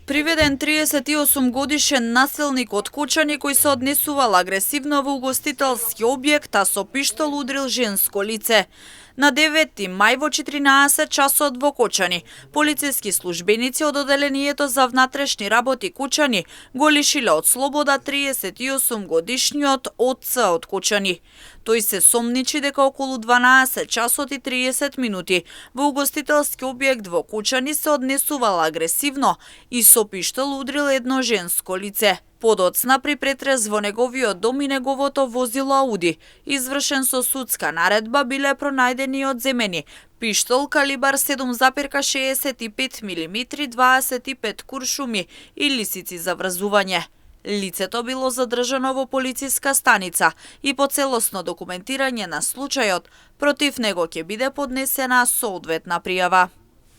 Приведен 38 годишен насилник од Кочани кој се однесувал агресивно во угостителски објект, а со пиштол удрил женско лице. На 9 мај во 14 часот во Кочани, полициски службеници од Оделението за внатрешни работи Кочани го лишиле од слобода 38 годишниот отца од Кочани. Тој се сомничи дека околу 12 часот и 30 минути во угостителски објект во Кочани се однесувал агресивно и со пиштол удрил едно женско лице. Подоцна при претрез во неговиот дом и неговото возило Ауди, извршен со судска наредба, биле пронајдени одземени пиштол калибар 7,65 мм, 25 куршуми и лисици за врзување. Лицето било задржано во полициска станица и по целосно документирање на случајот против него ќе биде поднесена соодветна пријава.